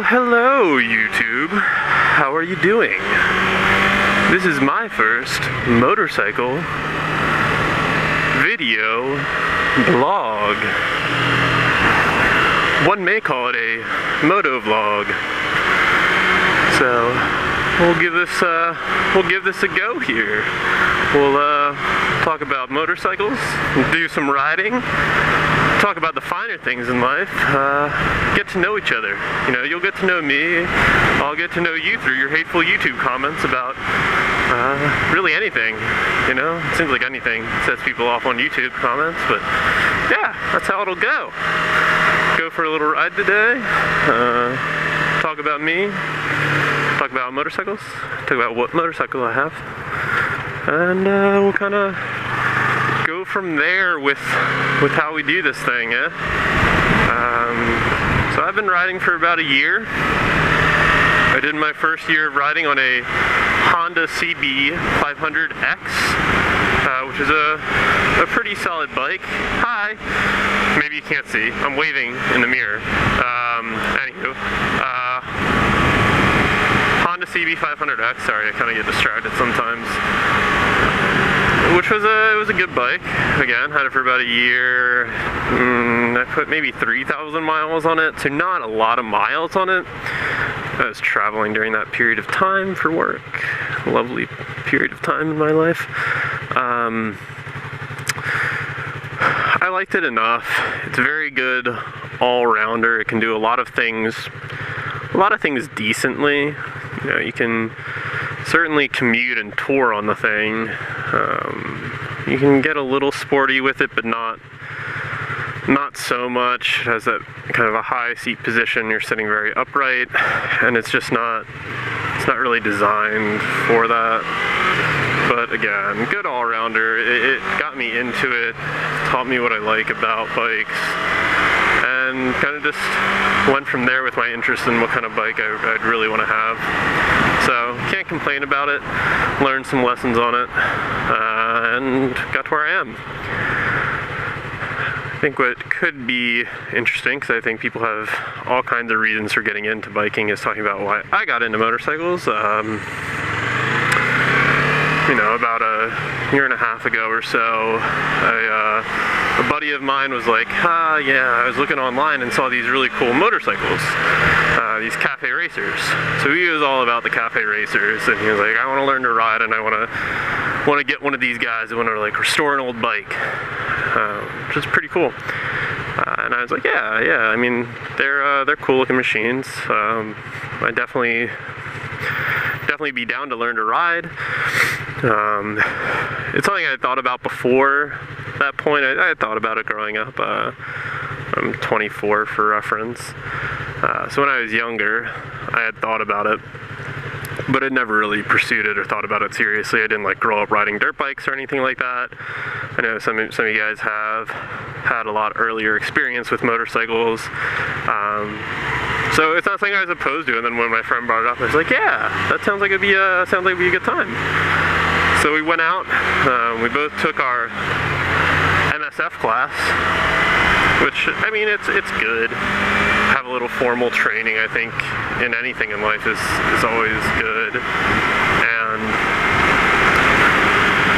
hello YouTube. How are you doing? This is my first motorcycle video blog. One may call it a moto vlog. So we'll give this a go here. We'll talk about motorcycles, do some riding, talk about the finer things in life, get to know each other. You know, you'll get to know me, I'll get to know you through your hateful YouTube comments about really anything. You know, it seems like anything sets people off on YouTube comments, but yeah, that's how it'll go. Go for a little ride today, talk about me, talk about motorcycles, talk about what motorcycle I have, and we'll kind of go from there with how we do this thing, eh? So I've been riding for about a year. I did my first year of riding on a Honda CB 500X, which is a pretty solid bike. Hi! Maybe you can't see. I'm waving in the mirror. Anywho, Honda CB 500X. Sorry, I kind of get distracted sometimes. Which was it was a good bike. Again, had it for about a year. I put maybe 3,000 miles on it, so not a lot of miles on it. I was traveling during that period of time for work. A lovely period of time in my life. I liked it enough. It's a very good all-rounder. It can do a lot of things decently. You know, you can certainly commute and tour on the thing. You can get a little sporty with it, but not so much. It has that kind of a high seat position. You're sitting very upright, and it's not really designed for that. But again, good all-rounder. It got me into it, taught me what I like about bikes, and kind of just went from there with my interest in what kind of bike I'd really want to have. So, can't complain about it. Learned some lessons on it, and got to where I am. I think what could be interesting, because I think people have all kinds of reasons for getting into biking, is talking about why I got into motorcycles. You know, about a year and a half ago or so, a buddy of mine was like, yeah, I was looking online and saw these really cool motorcycles, these cafe racers. So he was all about the cafe racers, and he was like, I want to learn to ride, and I want to get one of these guys. I want to like restore an old bike, which is pretty cool. And I was like, yeah. I mean, they're cool looking machines. I definitely be down to learn to ride. It's something I thought about before that point. I had thought about it growing up. I'm 24 for reference. So when I was younger, I had thought about it, but I never really pursued it or thought about it seriously. I didn't like grow up riding dirt bikes or anything like that. I know some of you guys have had a lot earlier experience with motorcycles. So it's not something I was opposed to, and then when my friend brought it up, I was like, yeah, that sounds like it'd be a good time. So we went out, we both took our MSF class, which, I mean, it's good. Have a little formal training, I think, in anything in life is always good. And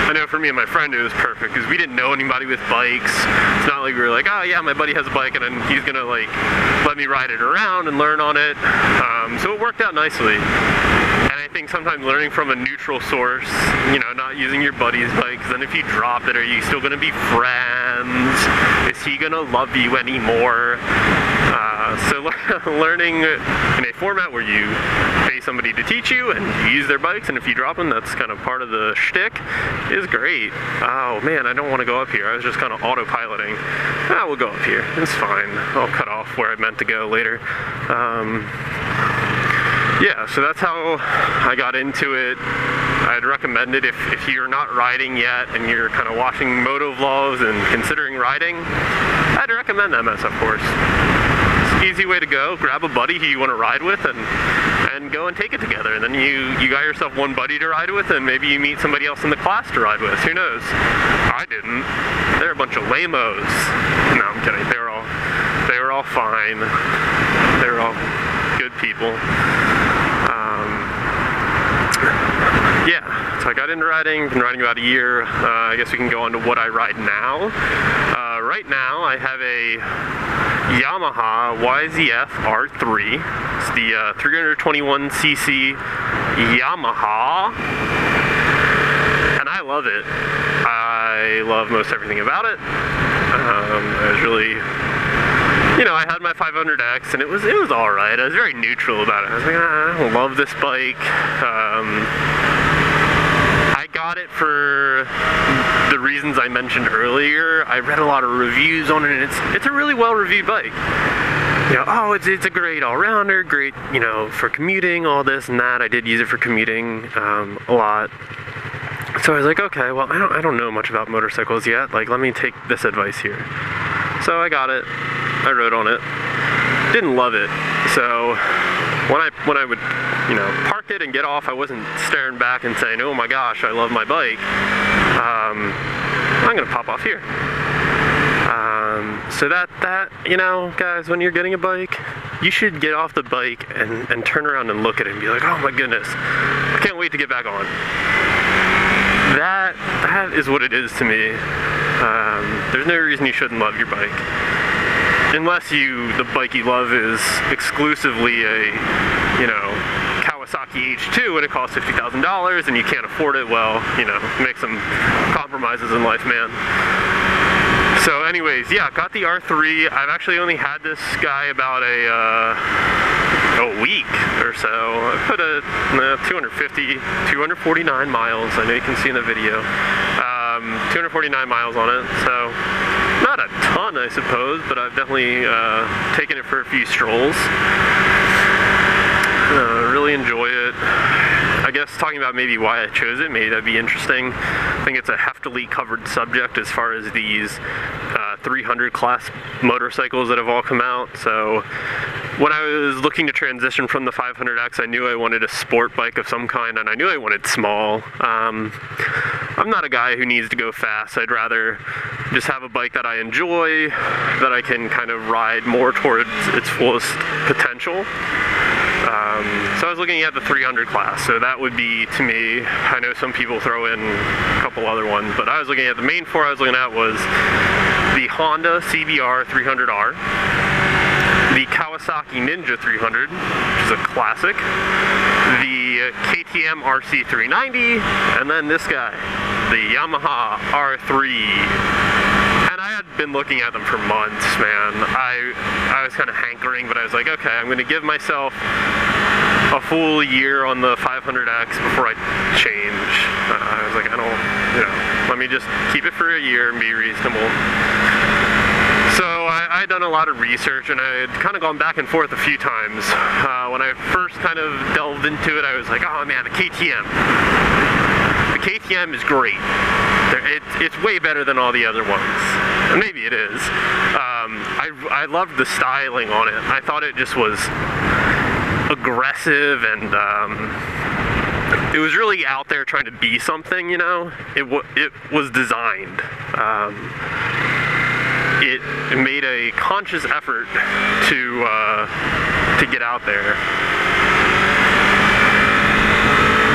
I know for me and my friend it was perfect, because we didn't know anybody with bikes. It's not like we were like, oh yeah, my buddy has a bike and then he's gonna like let me ride it around and learn on it. So it worked out nicely. And I think sometimes learning from a neutral source, you know, not using your buddy's bike, 'cause then if you drop it, are you still gonna be friends? Is he gonna love you anymore? So learning in a format where you pay somebody to teach you and you use their bikes, and if you drop them, that's kind of part of the shtick, is great. Oh man, I don't want to go up here. I was just kind of autopiloting. We'll go up here. It's fine. I'll cut off where I meant to go later. Yeah, so that's how I got into it. I'd recommend it if you're not riding yet and you're kind of watching moto vlogs and considering riding. I'd recommend the MSF course. It's an easy way to go. Grab a buddy who you want to ride with and go and take it together. And then you got yourself one buddy to ride with, and maybe you meet somebody else in the class to ride with. Who knows? I didn't. They're a bunch of lame-os. No, I'm kidding. They were all fine. They were all good people. Yeah, so I got into riding, been riding about a year. I guess we can go on to what I ride now. Right now I have a Yamaha YZF R3. It's the 321cc Yamaha, and I love it. I love most everything about it. I was really, you know, I had my 500X and it was all right. I was very neutral about it. I was like, I don't love this bike. I got it for the reasons I mentioned earlier. I read a lot of reviews on it, and it's a really well-reviewed bike. You know, oh, it's a great all-rounder, great, you know, for commuting, all this and that. I did use it for commuting a lot. So I was like, okay, well, I don't know much about motorcycles yet. Like, let me take this advice here. So I got it. I rode on it. Didn't love it. So when I would, you know, park it and get off, I wasn't staring back and saying, oh my gosh, I love my bike. I'm gonna pop off here. So that, you know, guys, when you're getting a bike, you should get off the bike and turn around and look at it and be like, oh my goodness, I can't wait to get back on. That is what it is to me. There's no reason you shouldn't love your bike. Unless the bike you love is exclusively a, you know, Kawasaki H2 and it costs $50,000 and you can't afford it, well, you know, make some compromises in life, man. So anyways, yeah, got the R3. I've actually only had this guy about a week or so. I put 249 miles. I know you can see in the video. 249 miles on it, so not a ton, I suppose, but I've definitely taken it for a few strolls. Really enjoy it. I guess talking about maybe why I chose it, maybe that'd be interesting. I think it's a heftily covered subject as far as these 300 class motorcycles that have all come out. So when I was looking to transition from the 500X, I knew I wanted a sport bike of some kind, and I knew I wanted small. I'm not a guy who needs to go fast. I'd rather just have a bike that I enjoy, that I can kind of ride more towards its fullest potential. So I was looking at the 300 class, so that would be, to me, I know some people throw in a couple other ones, but I was looking at the main four I was looking at was the Honda CBR 300R, the Kawasaki Ninja 300, which is a classic, the KTM RC 390, and then this guy, the Yamaha R3. And I had been looking at them for months, man. I was kind of hankering, but I was like, okay, I'm going to give myself a full year on the 500X before I change. I was like, I don't, you know, let me just keep it for a year and be reasonable. So I had done a lot of research, and I had kind of gone back and forth a few times. When I first kind of delved into it, I was like, oh man, the KTM. The KTM is great. It's way better than all the other ones. And maybe it is. I loved the styling on it. I thought it just was aggressive, and it was really out there trying to be something, you know? It was designed. It made a conscious effort to get out there.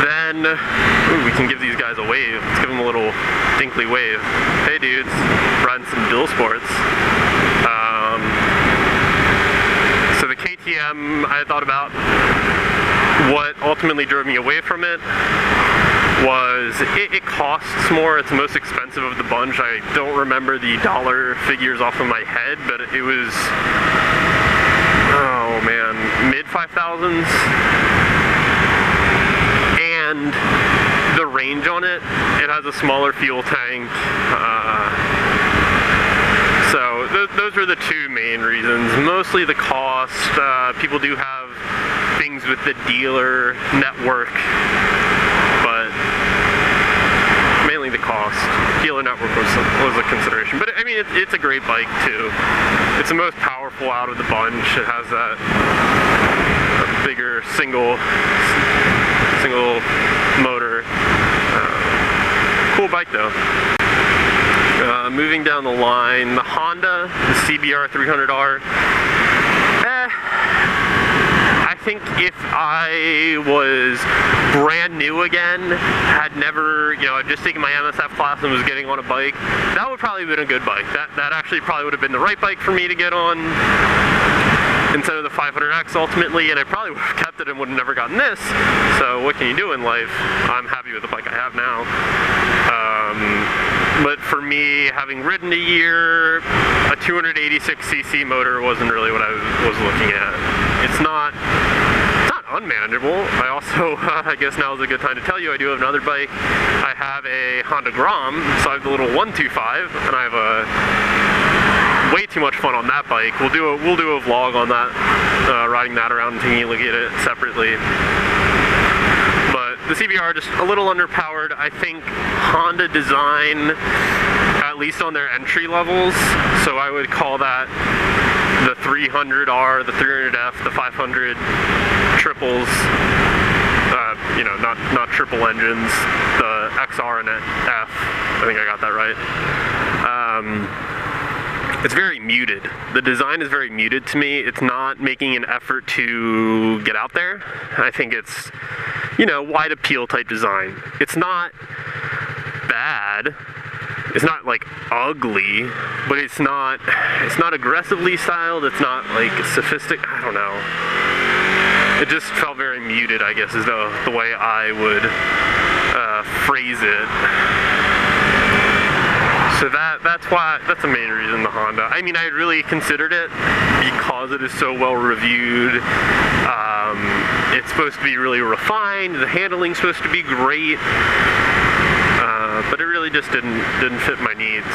Then, ooh, we can give these guys a wave. Let's give them a little dinkly wave. Hey dudes, riding some dual sports. So the KTM, I thought about what ultimately drove me away from it was it costs more. It's the most expensive of the bunch. I don't remember the dollar figures off of my head, but it was, oh man, mid 5,000s. And the range on it has a smaller fuel tank. So those are the two main reasons. Mostly the cost. People do have things with the dealer network, but mainly the cost. Dealer network was a consideration. But I mean, it's a great bike too. It's the most powerful out of the bunch. It has that bigger single motor. Cool bike though. Moving down the line, the Honda, the CBR 300R. I think if I was brand new again, had never, you know, I'd just taken my MSF class and was getting on a bike, that would probably have been a good bike. That actually probably would have been the right bike for me to get on instead of the 500X ultimately, and I probably would have kept it and would have never gotten this. So what can you do in life? I'm happy with the bike I have now. But for me, having ridden a year, a 286cc motor wasn't really what I was looking at. It's not unmanageable. I also, I guess now is a good time to tell you, I do have another bike. I have a Honda Grom, so I have the little 125, and I have way too much fun on that bike. We'll do a vlog on that, riding that around and taking a look at it separately. But the CBR just a little underpowered. I think Honda design, at least on their entry levels, so I would call that the 300R, the 300F, the 500 triples, you know, not triple engines, the XR and F, I think I got that right. It's very muted. The design is very muted to me. It's not making an effort to get out there. I think it's, you know, wide appeal type design. It's not bad. It's not like ugly, but it's not aggressively styled. It's not like sophisticated. I don't know. It just felt very muted, I guess, is the way I would phrase it. So that's the main reason, the Honda. I mean, I really considered it because it is so well reviewed. It's supposed to be really refined. The handling's supposed to be great, but it really just didn't fit my needs.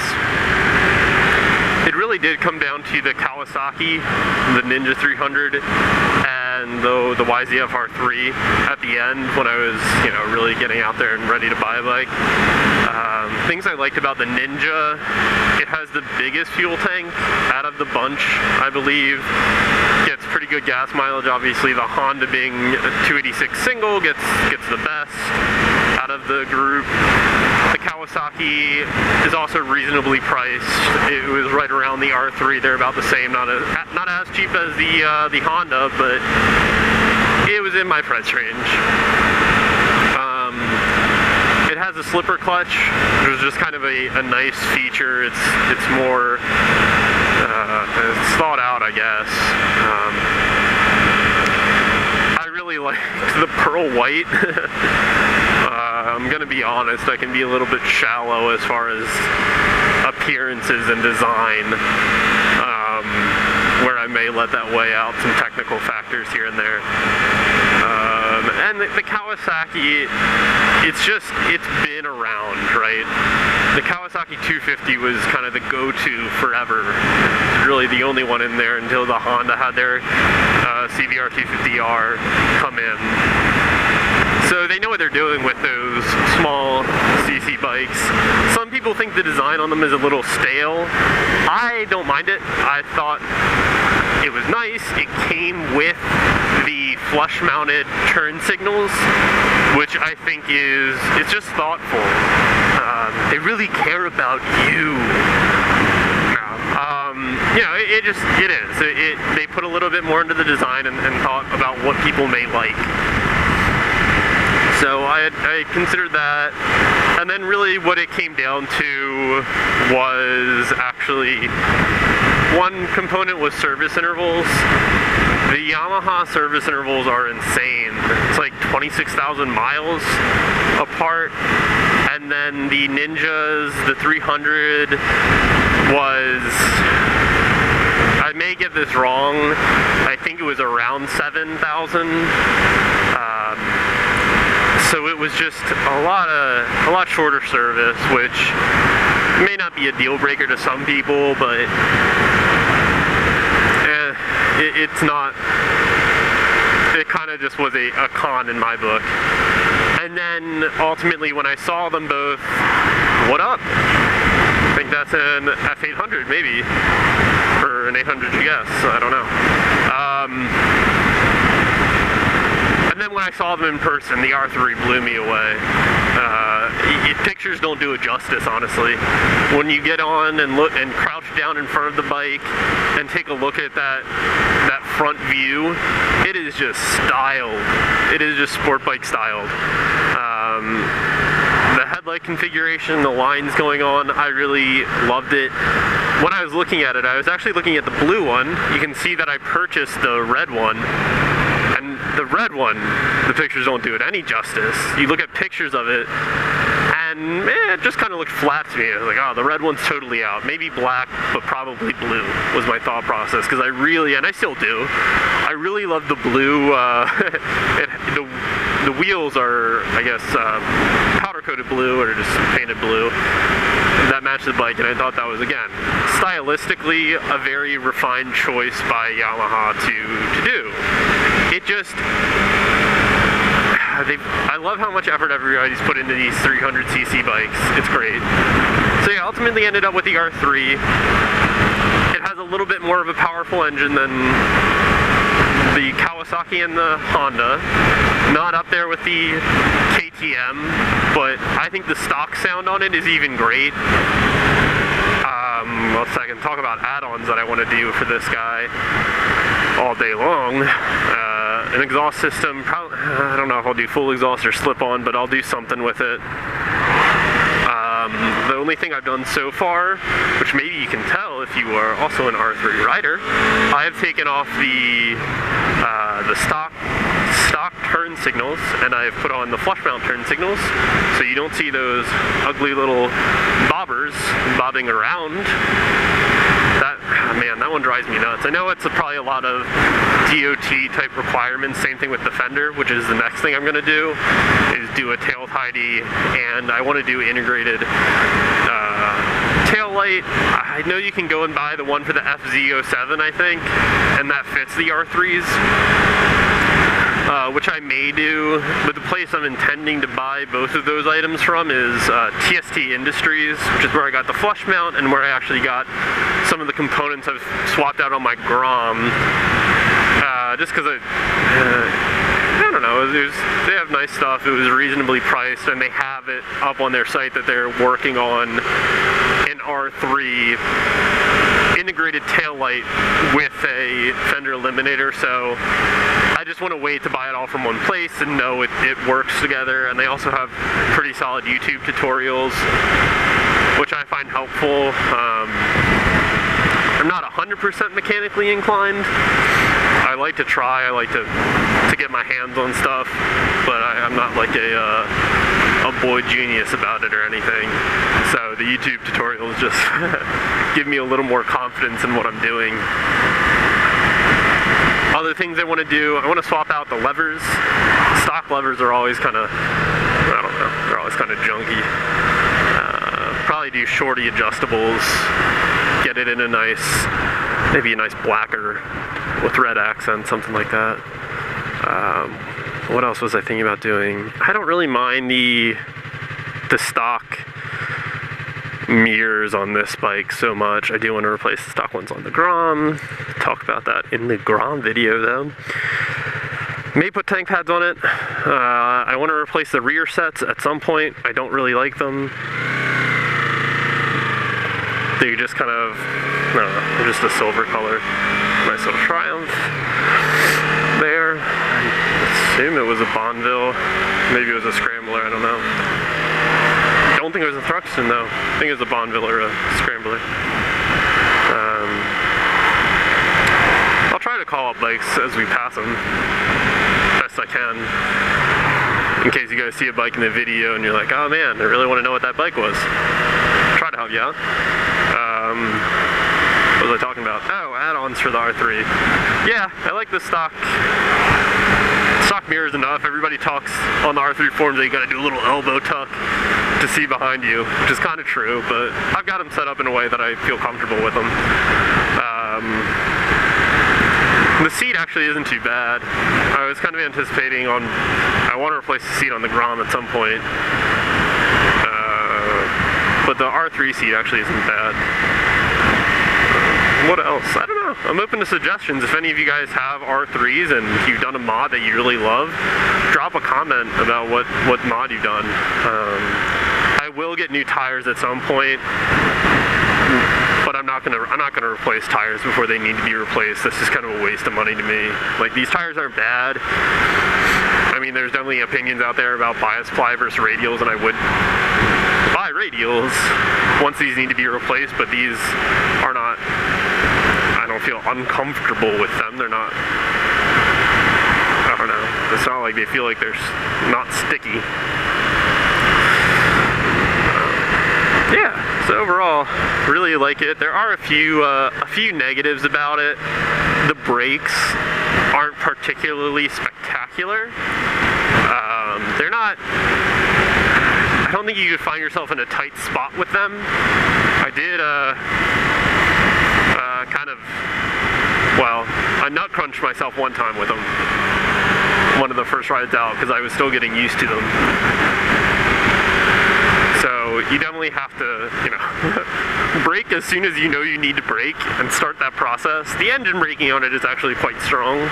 It really did come down to the Kawasaki, the Ninja 300, and the YZF-R3 at the end when I was, you know, really getting out there and ready to buy a bike. Things I liked about the Ninja, it has the biggest fuel tank out of the bunch, I believe. Gets pretty good gas mileage. Obviously, the Honda being a 286 single gets the best out of the group. The Kawasaki is also reasonably priced. It was right around the R3. They're about the same. Not as cheap as the Honda, but it was in my price range. It has a slipper clutch, which was just kind of a nice feature. It's more it's thought out, I guess. I really liked the pearl white. I'm gonna be honest, I can be a little bit shallow as far as appearances and design, where I may let that weigh out some technical factors here and there. And the Kawasaki, it's been around, right? The Kawasaki 250 was kind of the go-to forever. Really the only one in there until the Honda had their CBR 250R come in. So they know what they're doing with those small CC bikes. Some people think the design on them is a little stale. I don't mind it. I thought it was nice. It came with the flush-mounted turn signals, which I think it's just thoughtful. They really care about you. You know, it is. They put a little bit more into the design and thought about what people may like. So I considered that, and then really what it came down to was actually one component was service intervals. The Yamaha service intervals are insane. It's like 26,000 miles apart, and then the Ninjas, the 300 was, I may get this wrong, I think it was around 7,000. So it was just a lot shorter service, which may not be a deal breaker to some people, but it's not. It kind of just was a con in my book. And then ultimately, when I saw them both, what up? I think that's an F800 maybe, or an 800 GS. I don't know. And And then when I saw them in person, the R3 blew me away. Pictures don't do it justice, honestly. When you get on and look and crouch down in front of the bike and take a look at that front view, it is just styled. It is just sport bike styled. The headlight configuration, the lines going on, I really loved it. When I was looking at it, I was actually looking at the blue one. You can see that I purchased the red one. And the red one, the pictures don't do it any justice. You look at pictures of it, and it just kind of looked flat to me. I was like, oh, the red one's totally out. Maybe black, but probably blue was my thought process. Because I really, and I still do, I really love the blue. The wheels are, I guess, powder-coated blue or just painted blue. That matched the bike, and I thought that was, again, stylistically a very refined choice by Yamaha to do. It just, I love how much effort everybody's put into these 300cc bikes. It's great. So yeah, ultimately ended up with the R3. It has a little bit more of a powerful engine than the Kawasaki and the Honda. Not up there with the KTM, but I think the stock sound on it is even great. Let's second talk about add-ons that I want to do for this guy all day long. An exhaust system, I don't know if I'll do full exhaust or slip-on, but I'll do something with it. The only thing I've done so far, which maybe you can tell if you are also an R3 rider, I have taken off the stock turn signals, and I have put on the flush mount turn signals, so you don't see those ugly little bobbers bobbing around. That one drives me nuts. I know it's probably a lot of DOT type requirements. Same thing with the fender, which is the next thing I'm going to do, is do a tail tidy, and I want to do integrated tail light. I know you can go and buy the one for the FZ07, I think, and that fits the R3s. Which I may do, but the place I'm intending to buy both of those items from is TST Industries, which is where I got the flush mount and where I actually got some of the components I've swapped out on my Grom. Just because I don't know, they have nice stuff, it was reasonably priced, and they have it up on their site that they're working on an R3 integrated tail light with a fender eliminator, so I just want to wait to buy it all from one place and know it works together. And they also have pretty solid YouTube tutorials, which I find helpful. I'm not 100% mechanically inclined. I like to try, I like to get my hands on stuff, but I'm not like a boy genius about it or anything. So the YouTube tutorials just give me a little more confidence in what I'm doing. Other things I want to do, I want to swap out the levers. Stock levers are always kind of, I don't know, they're always kind of junky. Probably do shorty adjustables, get it in a nice, maybe a nice blacker with red accents, something like that. What else was I thinking about doing? I don't really mind the stock mirrors on this bike so much. I do want to replace the stock ones on the Grom. Talk about that in the Grom video though. May put tank pads on it. I want to replace the rear sets at some point. I don't really like them. They just kind of, I don't know, they're just a silver color. Nice little Triumph there. I assume it was a Bonneville. Maybe it was a Scrambler, I don't know. I don't think it was a Thruxton though. I think it was a Bonneville or a Scrambler. I'll try to call up bikes as we pass them, best I can. In case you guys see a bike in the video and you're like, oh man, I really want to know what that bike was. Try to help you out. What was I talking about? Oh, add-ons for the R3. Yeah, I like the stock mirrors enough. Everybody talks on the R3 forums that you gotta do a little elbow tuck to see behind you, which is kind of true, but I've got them set up in a way that I feel comfortable with them. The seat actually isn't too bad. I was kind of anticipating I want to replace the seat on the Grom at some point. But the R3 seat actually isn't bad. What else? I don't know. know. I'm open to suggestions. If any of you guys have R3s and you've done a mod that you really love, drop a comment about what mod you've done. I will get new tires at some point, but I'm not gonna replace tires before they need to be replaced. That's just kind of a waste of money to me. Like, these tires aren't bad. I mean, there's definitely opinions out there about bias ply versus radials, and I would buy radials once these need to be replaced, but these are not, I don't feel uncomfortable with them. They're not, I don't know, it's not like they feel like they're not sticky. Yeah, so overall, really like it. There are a few negatives about it. The brakes aren't particularly spectacular. They're not, I don't think you could find yourself in a tight spot with them. I did I nut crunched myself one time with them. One of the first rides out, because I was still getting used to them. So you definitely have to, you know, brake as soon as you know you need to brake and start that process. The engine braking on it is actually quite strong,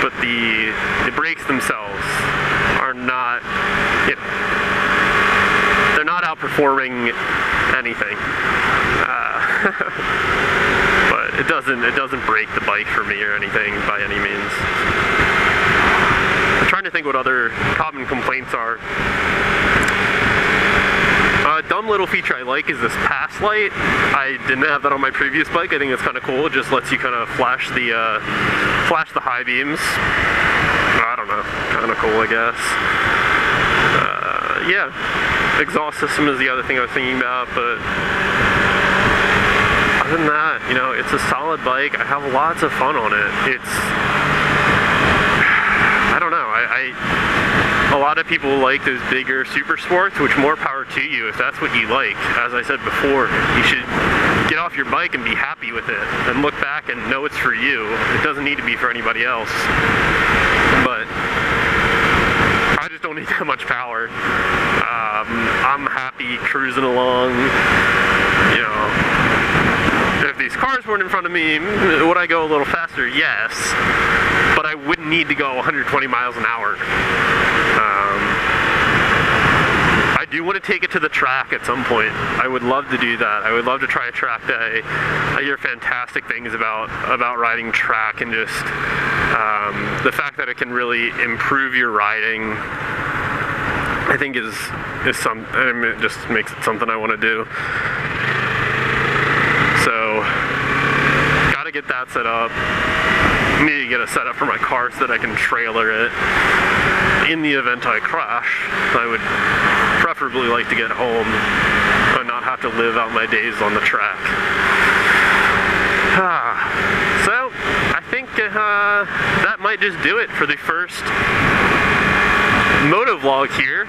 but the brakes themselves are not, you know, they're not outperforming anything. But it doesn't break the bike for me or anything by any means. I'm trying to think what other common complaints are. A dumb little feature I like is this pass light. I didn't have that on my previous bike. I think it's kind of cool. It just lets you kind of flash the high beams. I don't know, kind of cool, I guess. Yeah, exhaust system is the other thing I was thinking about, but other than that, you know, it's a solid bike. I have lots of fun on it. It's, I don't know, a lot of people like those bigger super sports, which more power to you if that's what you like. As I said before, you should get off your bike and be happy with it and look back and know it's for you. It doesn't need to be for anybody else. But I just don't need that much power. I'm happy cruising along, you know. If these cars weren't in front of me, would I go a little faster? Yes, but I wouldn't need to go 120 miles an hour. I do want to take it to the track at some point. I would love to do that. I would love to try a track day. I hear fantastic things about riding track, and just the fact that it can really improve your riding, I think is some. I mean, it just makes it something I want to do. So, gotta get that set up. Need to get a setup for my car so that I can trailer it. In the event I crash, I would preferably like to get home and not have to live out my days on the track. So, I think that might just do it for the first Moto vlog here.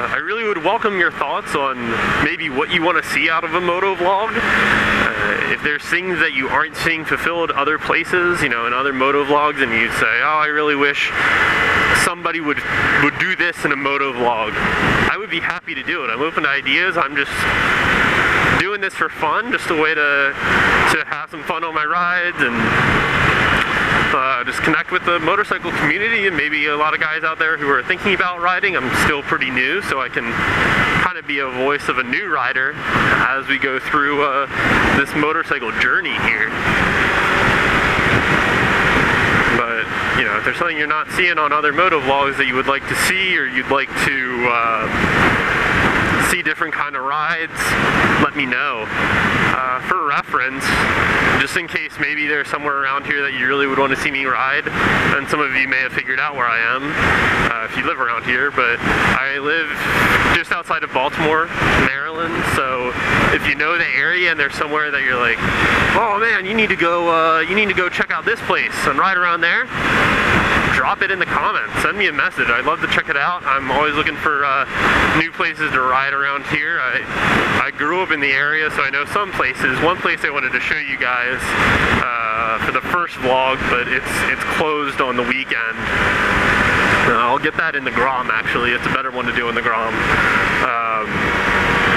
I really would welcome your thoughts on maybe what you want to see out of a Moto vlog. If there's things that you aren't seeing fulfilled other places, you know, in other Moto vlogs, and you'd say, oh, I really wish somebody would do this in a Moto vlog, I would be happy to do it. I'm open to ideas. I'm just doing this for fun, just a way to have some fun on my rides and just connect with the motorcycle community, and maybe a lot of guys out there who are thinking about riding. I'm still pretty new, so I can kind of be a voice of a new rider as we go through this motorcycle journey here. But, you know, if there's something you're not seeing on other moto vlogs that you would like to see, or you'd like to see different kind of rides, let me know. For reference, just in case maybe there's somewhere around here that you really would want to see me ride, and some of you may have figured out where I am if you live around here, but I live just outside of Baltimore, Maryland, so if you know the area and there's somewhere that you're like, oh man, you need to go check out this place and ride around there, drop it in the comments, send me a message. I'd love to check it out. I'm always looking for new places to ride around here. I grew up in the area, so I know some places. One place I wanted to show you guys for the first vlog, but it's closed on the weekend. I'll get that in the Grom, actually. It's a better one to do in the Grom.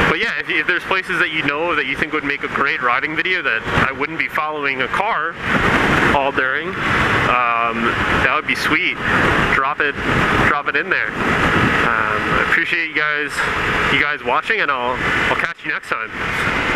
But yeah, yeah, if there's places that you know that you think would make a great riding video that I wouldn't be following a car all during, that would be sweet. Drop it in there. I appreciate you guys watching, and I'll catch you next time.